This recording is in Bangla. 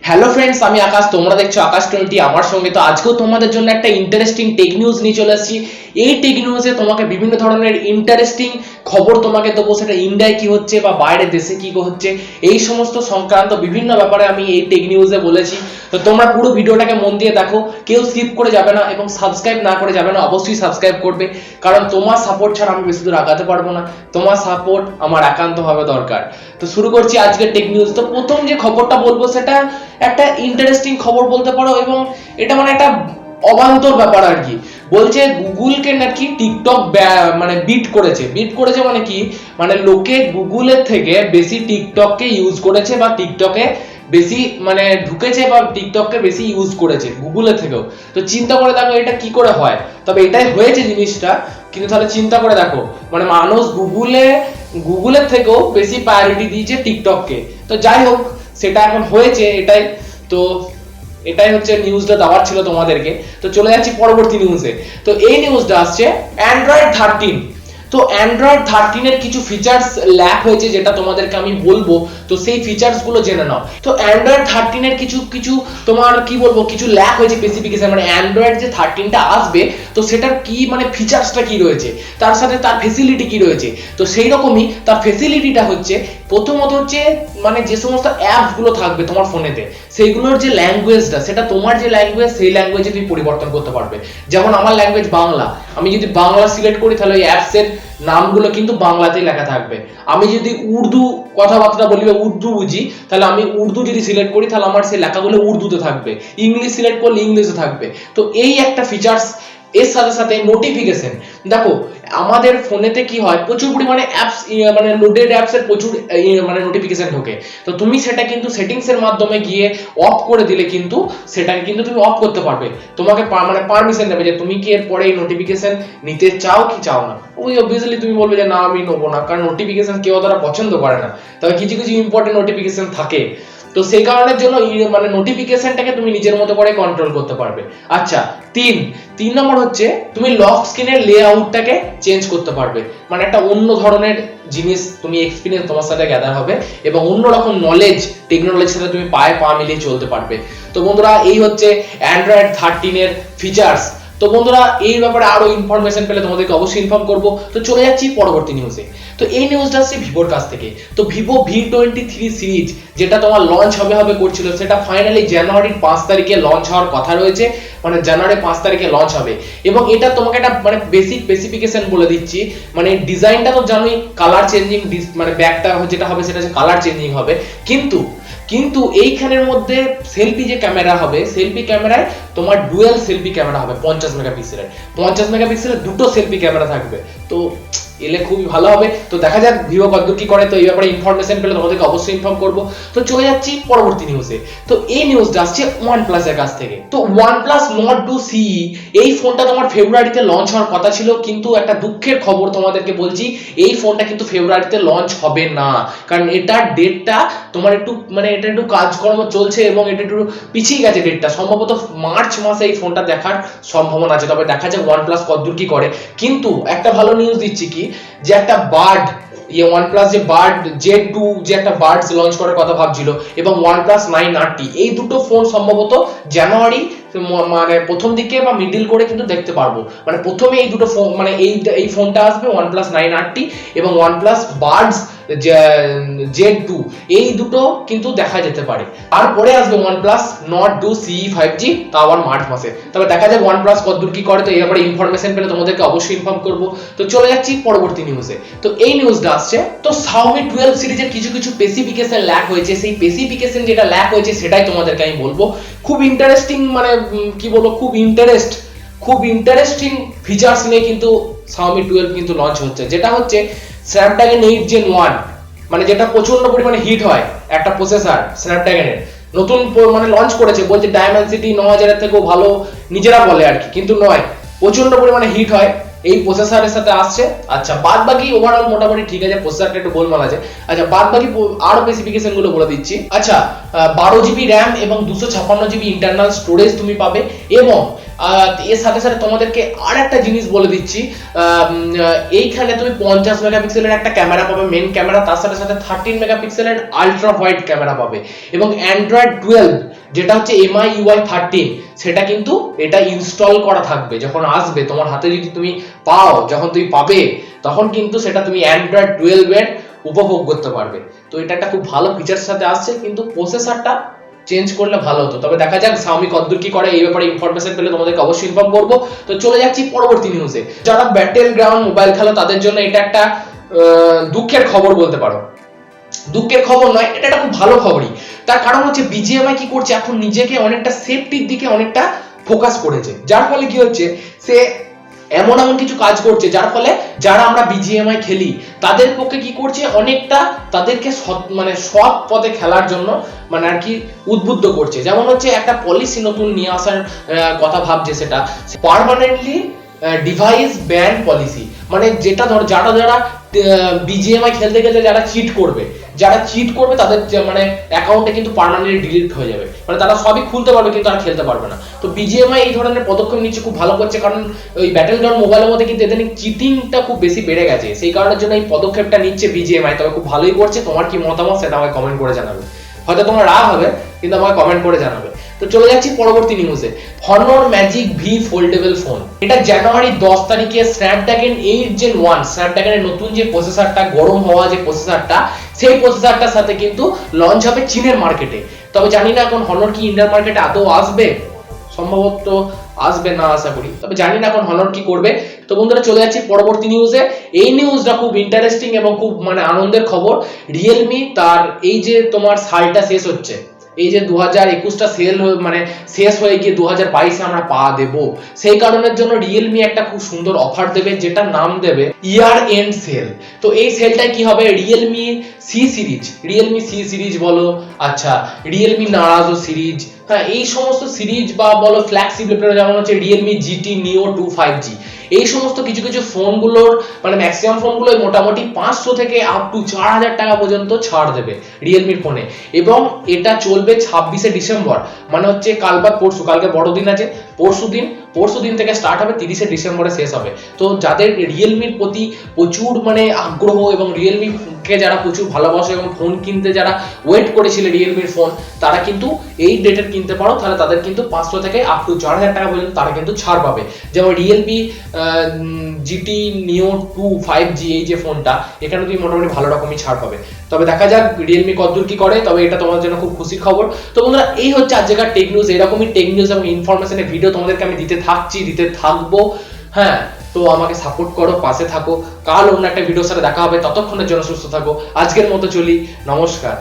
হ্যালো ফ্রেন্ডস, আমি আকাশ। তোমরা দেখছো আকাশ 20। আমার সঙ্গে তো আজকেও তোমাদের জন্য একটা ইন্টারেস্টিং টেক নিউজ নিয়ে চলে আসছি। এই টেক নিউজে তোমাকে বিভিন্ন ধরনের ইন্টারেস্টিং খবর তোমাকে দেবো, সেটা ইন্ডিয়ায় কি হচ্ছে বা বাইরের দেশে কি হচ্ছে, এই সমস্ত সংক্রান্ত বিভিন্ন ব্যাপারে আমি এই টেক নিউজে বলেছি। তো তোমরা পুরো ভিডিওটাকে মন দিয়ে দেখো, কেউ স্কিপ করে যাবে না এবং সাবস্ক্রাইব না করে যাবে না, অবশ্যই সাবস্ক্রাইব করবে, কারণ তোমার সাপোর্ট ছাড়া আমি বেশি দূর আগাতে পারবো না। তোমার সাপোর্ট আমার একান্তভাবে দরকার। তো শুরু করছি আজকের টেক নিউজ। তো প্রথম যে খবরটা বলবো সেটা একটা ইন্টারেস্টিং খবর বলতে পারো, এবং এটা মানে একটা অবান্তর ব্যাপার আর কি। বলছে গুগলকে নাকি টিকটক মানে বিট করেছে মানে কি, মানে লোকে গুগলের থেকে বেশি টিকটককে ইউজ করেছে বা টিকটকে বেশি মানে ঢুকেছে বা টিকটককে বেশি ইউজ করেছে গুগলের থেকেও। তো চিন্তা করে দেখো এটা কি করে হয়। তবে এটাই হয়েছে জিনিসটা, কিন্তু তাহলে চিন্তা করে দেখো, মানে মানুষ গুগলের থেকেও বেশি প্রায়োরিটি দিয়েছে টিকটককে। তো যাই হোক, সেটা এখন হয়েছে এটাই। তো এটাই হচ্ছে নিউজটা দেওয়ার ছিল তোমাদেরকে। তো চলে যাচ্ছি পরবর্তী নিউজে। তো এই নিউজটা আসছে অ্যান্ড্রয়েড 13। তো অ্যান্ড্রয়েড 13 এর কিছু ফিচার্স ল্যাক হয়েছে, যেটা তোমাদেরকে আমি বলবো। তো সেই ফিচার্স গুলো জেনে নাও। তো অ্যান্ড্রয়েড 13 এর কিছু কিছু তোমার কি বলবো, কিছু ল্যাক হয়েছে স্পেসিফিকেশন, মানে অ্যান্ড্রয়েড যে 13টা আসবে, তো সেটার কি মানে ফিচার্সটা কি রয়েছে, তার সাথে তার ফেসিলিটি কি রয়েছে। তো সেই রকমই তার ফেসিলিটিটা হচ্ছে, প্রথমত হচ্ছে মানে যে সমস্ত অ্যাপস গুলো থাকবে তোমার ফোনেতে, সেইগুলোর যে ল্যাঙ্গুয়েজটা, সেটা তোমার যে ল্যাঙ্গুয়েজ সেই ল্যাঙ্গুয়েজে তুমি পরিবর্তন করতে পারবে। যেমন আমার ল্যাঙ্গুয়েজ বাংলা, আমি যদি বাংলা সিলেক্ট করি তাহলে ওই অ্যাপস এর নামগুলো কিন্তু বাংলাতেই লেখা থাকবে। আমি যদি উর্দু কথাবার্তা বলি বা উর্দু বুঝি, তাহলে আমি উর্দু যদি সিলেক্ট করি তাহলে আমার সেই লেখাগুলো উর্দুতে থাকবে, ইংলিশ সিলেক্ট করলে ইংলিশে থাকবে। তো এই একটা ফিচার্স। এর সাথে সাথে নোটিফিকেশন। দেখো আমাদের ফোনেতে কি হয়, প্রচুর পরিমাণে অ্যাপস মানে লোডেড অ্যাপস এর প্রচুর মানে নোটিফিকেশন ঢোকে। তো তুমি সেটা কিন্তু সেটিংস এর মাধ্যমে গিয়ে অফ করে দিলে কিন্তু সেটাকে কিন্তু তুমি অফ করতে পারবে। তোমাকে মানে পারমিশন দেবে যে তুমি কি এর পরে এই নোটিফিকেশন নিতে চাও কি চাও না। ওই অবভিয়াসলি তুমি বলবে যে না আমি নেবো না, কারণ নোটিফিকেশন কেউ তারা পছন্দ করে না। তবে কিছু কিছু ইম্পর্টেন্ট নোটিফিকেশন থাকে, তো সেই কারণের জন্য মানে নোটিফিকেশনটাকে তুমি নিজের মতো করে কন্ট্রোল করতে পারবে। আচ্ছা, তিন নম্বর হচ্ছে তুমি লক স্ক্রিনের লেআউটটাকে চেঞ্জ করতে পারবে। মানে একটা অন্য ধরনের জিনিস তুমি এক্সপিরিয়েন্স তোমার সাথে গ্যাদার হবে, এবং অন্যরকম নলেজ টেকনোলজির সাথে তুমি পায়ে পা মিলিয়ে চলতে পারবে। তো বন্ধুরা, এই হচ্ছে অ্যান্ড্রয়েড 13 এর ফিচার্স। তো বন্ধুরা, এই ব্যাপারে আরো ইনফরমেশন পেলে তোমাদেরকে অবশ্যই ইনফর্ম করবো। তো চলে যাচ্ছি পরবর্তী নিউজে। তো এই নিউজটা আসছে ভিভোর কাছ থেকে। তো ভিভো V23 সিরিজ, যেটা তোমার লঞ্চ হবে করছিল, সেটা ফাইনালি জানুয়ারির 5 তারিখে লঞ্চ হওয়ার কথা রয়েছে। মানে জানুয়ারি 5 তারিখে লঞ্চ হবে, এবং এটা তোমাকে একটা মানে বেসিক স্পেসিফিকেশন বলে দিচ্ছি। মানে ডিজাইনটা তো জানোই, কালার চেঞ্জিং, মানে ব্যাকটা যেটা হবে সেটা হচ্ছে কালার চেঞ্জিং হবে। কিন্তু এইখানের মধ্যে সেলফি যে ক্যামেরা হবে, সেলফি ক্যামেরায় তোমার ডুয়াল সেলফি ক্যামেরা হবে 50 মেগাপিক্সেলের। 50 মেগাপিক্সেলের দুটো সেলফি ক্যামেরা থাকবে। তো এলে খুবই ভালো হবে। তো দেখা যাক ভিভো কতদূর কি করে। তো এই ব্যাপারে ইনফরমেশন পেলে তোমাদেরকে অবশ্যই ইনফর্ম করব। তো চলে যাচ্ছি পরবর্তী নিউজে। তো এই নিউজটা আসছে OnePlus এর কাছ থেকে। তো OnePlus Nord 2 CE, এই ফোনটা তোমার ফেব্রুয়ারিতে লঞ্চ হওয়ার কথা ছিল, কিন্তু একটা দুঃখের খবর তোমাদেরকে বলছি, এই ফোনটা কিন্তু ফেব্রুয়ারিতে লঞ্চ হবে না। কারণ এটার ডেটটা তোমার একটু মানে এটা একটু কাজকর্ম চলছে, এবং এটা একটু পিছিয়ে গেছে ডেটটা। সম্ভবত মার্চ মাসে এই ফোনটা দেখার সম্ভাবনা আছে। তবে দেখা যাক OnePlus কতদূর কি করে। কিন্তু একটা ভালো নিউজ দিচ্ছি কি, যে একটা বার্ড OnePlus যে বার্ড Z2 যে একটা বার্ডস লঞ্চ করার কথা ভাবছিল, এবং OnePlus 9RT, এই দুটো ফোন সম্ভবত জানুয়ারি মানে প্রথম দিকে বা মিডল করে কিন্তু দেখতে পারবো। মানে প্রথমে এই দুটো ফোন মানে এই ফোনটা আসবে OnePlus 9RT এবং OnePlus বার্ডস Z2, এই দুটো কিন্তু দেখা যেতে পারে। তারপরে আসবে OnePlus Nord 2 CE 5G, তা আবার মার্চ মাসে। তবে দেখা যাক OnePlus কতদূর কি করে। তো এই ব্যাপারে ইনফরমেশন পেলে তোমাদেরকে অবশ্যই ইনফর্ম করব। তো চলে যাচ্ছি পরবর্তী নিউজে। তো এই নিউজটা আসছে, তো Xiaomi 12 সিরিজের কিছু কিছু স্পেসিফিকেশন ল্যাক হয়েছে। সেই স্পেসিফিকেশন যেটা ল্যাক হয়েছে সেটাই তোমাদেরকে আমি বলবো। খুব ইন্টারেস্টিং, মানে কি বলবো, খুব ইন্টারেস্টিং ফিচার্স নিয়ে কিন্তু Xiaomi 12 কিন্তু লঞ্চ হচ্ছে, যেটা হচ্ছে Snapdragon 8 Gen 1, মানে যেটা প্রচন্ড পরিমাণে হিট হয় একটা প্রসেসর Snapdragon এর। নতুন মানে লঞ্চ করেছে, বলছে Dimensity 9000 এর থেকেও ভালো, নিজেরা বলে আর কি, কিন্তু নয়, প্রচন্ড পরিমাণে হিট হয় এই প্রসেসরের সাথে আসছে। আচ্ছা, বাদ বাকি ওভারঅল মোটামুটি ঠিক আছে, প্রসেসরটা একটু গোলমাল আছে। আচ্ছা, বাদ বাকি আরো স্পেসিফিকেশন গুলো বলে দিচ্ছি। আচ্ছা, 12GB RAM এবং 256GB ইন্টারনাল স্টোরেজ তুমি পাবে, এবং এর সাথে সাথে তোমাদেরকে আর একটা জিনিস বলে দিচ্ছি, এইখানে তুমি 50 মেগাপিক্সেলের একটা ক্যামেরা পাবে, মেন ক্যামেরা, তার সাথে সাথে 13 মেগাপিক্সেলের আলট্রা ওয়াইড ক্যামেরা পাবে, এবং অ্যান্ড্রয়েড 12 যেটা হচ্ছে MI UI 13, সেটা কিন্তু এটা ইনস্টল করা থাকবে যখন আসবে তোমার হাতে, যদি তুমি পাও, যখন তুমি পাবে তখন কিন্তু সেটা তুমি অ্যান্ড্রয়েড 12 এর উপভোগ করতে পারবে। তো এটা একটা খুব ভালো ফিচারের সাথে আসছে, কিন্তু প্রসেসরটা চেঞ্জ করলে ভালো হতো। তবে দেখা যাক Xiaomi কতদূর কি করে, এই ব্যাপারে ইনফরমেশন পেলে তোমাদেরকে অবশ্যই ইনফর্ম করব। তো চলে যাচ্ছি পরবর্তী নিউজে। যারা ব্যাটেল গ্রাউন্ড মোবাইল খেলো তাদের জন্য এটা একটা দুঃখের খবর বলতে পারো। দুঃখের খবর নয়, এটা একটা খুব ভালো খবরই। তার কারণ হচ্ছে BGMI কি করছে, এখন নিজেকে অনেকটা সেফটির দিকে অনেকটা ফোকাস করেছে, যার ফলে কি হচ্ছে, সে এমন এমন কিছু কাজ করছে যার ফলে যারা আমরা BGMI খেলি তাদের পক্ষে কি করছে, অনেকটা তাদেরকে মানে সৎ পথে খেলার জন্য মানে আর কি উদ্বুদ্ধ করছে। যেমন হচ্ছে একটা পলিসি নতুন নিয়ে আসার কথা ভাবছে, সেটা পার্মানেন্টলি ডিভাইস ব্যান পলিসি। মানে যেটা ধর যারা যারা BGMI খেলতে খেলতে যারা চিট করবে তাদের মানে অ্যাকাউন্টে কিন্তু পার্মানেন্টলি ডিলিট হয়ে যাবে, মানে তারা সবই খুলতে পারবে কিন্তু আর খেলতে পারবে না। তো BGMI এই ধরনের পদক্ষেপ নিচ্ছে, খুব ভালো করছে, কারণ ওই ব্যাটেল গ্রাউন্ড মোবাইলের মধ্যে কিন্তু এদের চিটিংটা খুব বেশি বেড়ে গেছে, সেই কারণের জন্য এই পদক্ষেপটা নিচ্ছে BGMI। তবে খুব ভালোই করছে। তোমার কি মতামত সেটা আমাকে কমেন্ট করে জানাবে, হয়তো তোমার রাগ হবে কিন্তু আমাকে কমেন্ট করে জানাবে। তো চলে যাচ্ছি পরবর্তী নিউজে। Honor Magic V foldable phone, এটা জানুয়ারি 10 তারিখে স্ন্যাপড্রাগন 8 Gen 1, স্ন্যাপড্রাগনের নতুন যে প্রসেসরটা, গরম হওয়া যে প্রসেসরটা, সেই প্রসেসরটার সাথে কিন্তু লঞ্চ হবে চীনের মার্কেটে। তবে জানি না এখন Honor কি ইন্ডিয়ান মার্কেটে আদৌ আসবে, সম্ভবত আসবে না আশা করি, তবে জানি না এখন Honor কি করবে। তো বন্ধুরা চলে যাচ্ছি পরবর্তী নিউজে। এই নিউজটা খুব ইন্টারেস্টিং এবং খুব মানে আনন্দের খবর। রিয়েলমি তার এই যে তোমার সালটা শেষ হচ্ছে, এই যে 2021টা সেল মানে শেষ হয়ে গিয়ে 2022-এ আমরা পা দেব, সেই কারণের জন্য রিয়েলমি একটা খুব সুন্দর অফার দেবে, যেটা নাম দেবে ইয়ার এন্ড সেল। তো এই সেলটাই কি হবে, রিয়েলমি সি সিরিজ বলো, আচ্ছা রিয়েলমি নারাজো সিরিজ, হ্যাঁ এই সমস্ত সিরিজ বা বলো ফ্ল্যাগশিপ ল্যাপটপ, যেমন হচ্ছে রিয়েলমি GT Neo 2 5G, এই সমস্ত কিছু কিছু ফোনগুলোর মানে ম্যাক্সিমাম ফোনগুলোই মোটামুটি 500 থেকে আপ টু 4000 টাকা পর্যন্ত ছাড় দেবে রিয়েলমির ফোনে। এবং এটা চলবে 26শে ডিসেম্বর, মানে হচ্ছে কাল বা পরশু, কালকে বড়দিন আছে, পরশুদিন থেকে স্টার্ট হবে, 30শে ডিসেম্বরে শেষ হবে। তো যাদের রিয়েলমির প্রতি প্রচুর মানে আগ্রহ এবং রিয়েলমিকে যারা প্রচুর ভালোবাসে এবং ফোন কিনতে যারা ওয়েট করেছিল রিয়েলমির ফোন, তারা কিন্তু এই ডেটের কিনতে পারো, তাহলে তাদের কিন্তু 500 থেকে আপ টু 4000 টাকা পর্যন্ত তারা কিন্তু ছাড় পাবে। যেমন রিয়েলমি GT Neo 2 5G এই যে ফোনটা, এখানে তুমি মোটামুটি ভালো রকমই ছাড় পাবে। তবে দেখা যাক রিয়েলমি কতদূর কি করে, তবে এটা তোমাদের জন্য খুব খুশির খবর। তো বন্ধুরা এই হচ্ছে আজকের টেক নিউজ। এরকমই টেক নিউজ এবং ইনফরমেশনের ভিডিও তোমাদেরকে আমি দিতে থাকবো। হ্যাঁ, তো আমাকে সাপোর্ট করো, পাশে থাকো। কাল অন্য একটা ভিডিওর সাথে দেখা হবে, ততক্ষণের জন্য সুস্থ থাকো। আজকের মতো চলি, নমস্কার।